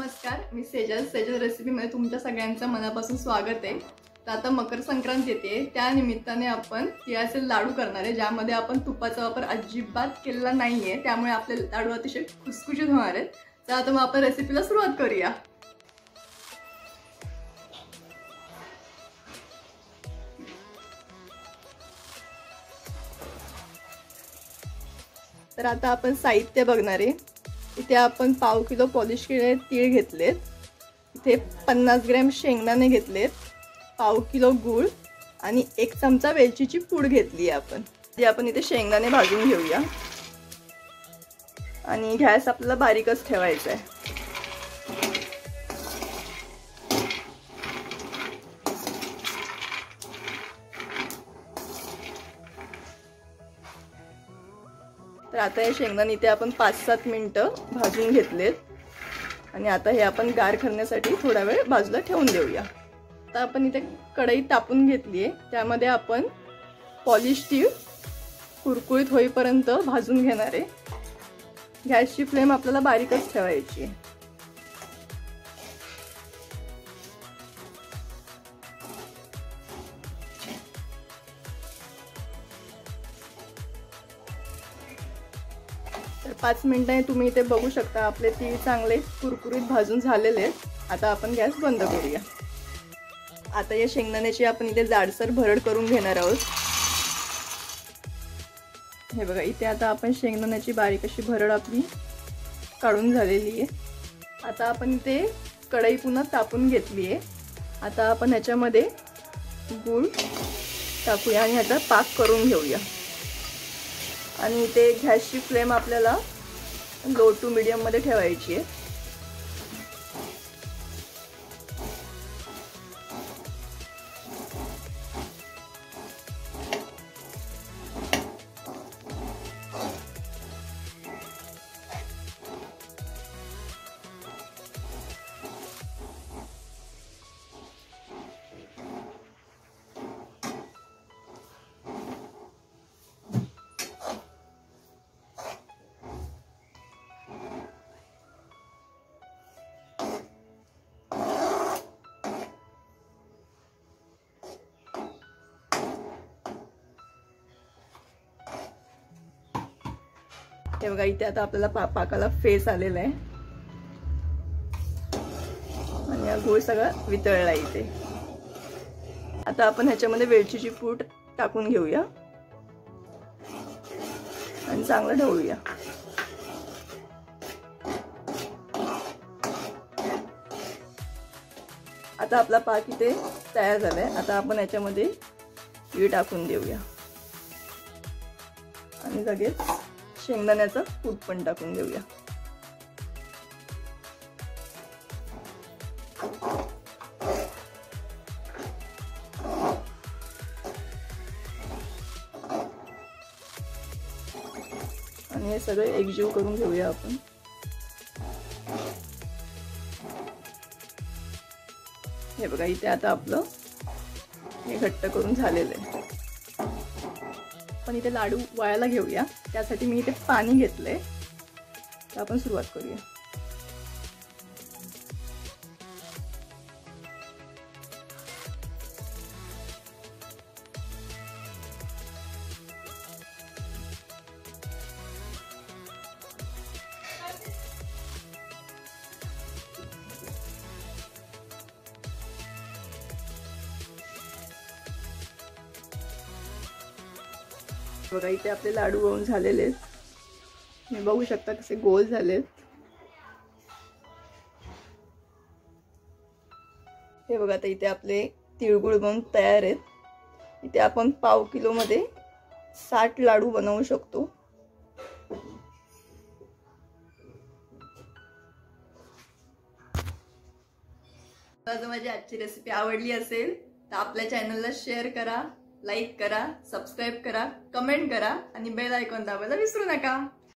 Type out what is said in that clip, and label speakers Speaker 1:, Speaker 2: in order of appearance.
Speaker 1: नमस्कार, मी सेजल रेसिपीमध्ये तुमच्या सगळ्यांचं मनापासून स्वागत आहे। तर आता मकर संक्रांत येते, त्या निमित्ताने आपण तिळाचे लाडू करणार आहे, ज्यामध्ये आपण तुपाचा वापर अजिबात केलेला नाहीये, त्यामुळे आपले लाडू अतिशय खुसखुशीत होणार आहेत। तर आता मग आपण रेसिपीला सुरुवात करूया। तर आता आपण साहित्य बघणार आहे। इथे आपण पाव किलो पॉलिश केलेले तीळ घेतलेत, इथे 50 ग्रॅम शेंगदाणे घेतलेत, पाव किलो गूळ आणि 1 चमचा वेलचीची पूड घेतली आहे आपण। जे आपण इथे शेंगदाणे भाजून घेऊया आणि गॅस आपल्याला बारीकच ठेवायचा आहे। तर आता हे शेंगदाणे इथे आपण 5-7 मिनिटं भाजून घेतलेत आणि आता हे आपण गार करण्यासाठी थोडा वेळ बाजूला ठेवून देऊया। आता आपण इथे कढई तापून घेतली आहे, त्यामध्ये आपण पॉलिश तीळ कुरकुरीत होईपर्यंत भाजून घेणार आहे। गॅसची फ्लेम आपल्याला बारीकच ठेवायची आहे। तर 5 मिनिटांनी तुम्ही इथे बघू शकता आपले तीळ चांगले कुरकुरीत भाजून झालेले आहेत। आता आपण गॅस बंद करूया। आता या शेंगदाण्याची आपण इथे जाडसर भरड करून घेणार आहोत। हे बघा, इथे आता आपण शेंगदाण्याची बारीक अशी भरड आपली काढून झालेली आहे। आता आपण इथे कढई पुन्हा तापून घेतली आहे। आता आपण ह्याच्यामध्ये गूळ टाकूया आणि ह्याचा पाक करून घेऊया आणि इथे गॅसची फ्लेम आपल्याला लो टू मीडियम मध्ये ठेवायची आहे। हे बघा, इथे आता आपल्याला पाकाला फेस आलेला आहे आणि हा गूळ सगळा वितळला इथे। आता आपण ह्याच्यामध्ये वेलचीची पूड टाकून घेऊया आणि चांगलं ढवळूया। आता आपला पाक इथे तयार झालाय। आता आपण ह्याच्यामध्ये तीळ टाकून देऊया आणि लगेच शेंगदाण्याचा कूट पण टाकून देऊया। आणि हे सगळे एकजीव करून घेऊया आपण। हे बघा, इथे आता आपलं हे घट्ट करून झालेलं आहे। पण इथे लाडू वळायला घेऊया, त्यासाठी मी इथे पाणी घेतलंय। तर आपण सुरुवात करूया। बघा, इथे आपले लाडू वळून झालेले आहेत। तुम्ही बघू शकता कसे गोल झालेत। हे बघा, आता इथे आपले तिळगुळ बनवून तयार आहेत। इथे आपण पाव किलो मध्ये 60 लाडू बनवू शकतो। जर माझी आजची रेसिपी आवडली असेल तर आपल्या चॅनलला शेअर करा, लाईक करा, सबस्क्राइब करा, कमेंट करा आणि बेल आयकॉन दाबायला विसरू नका।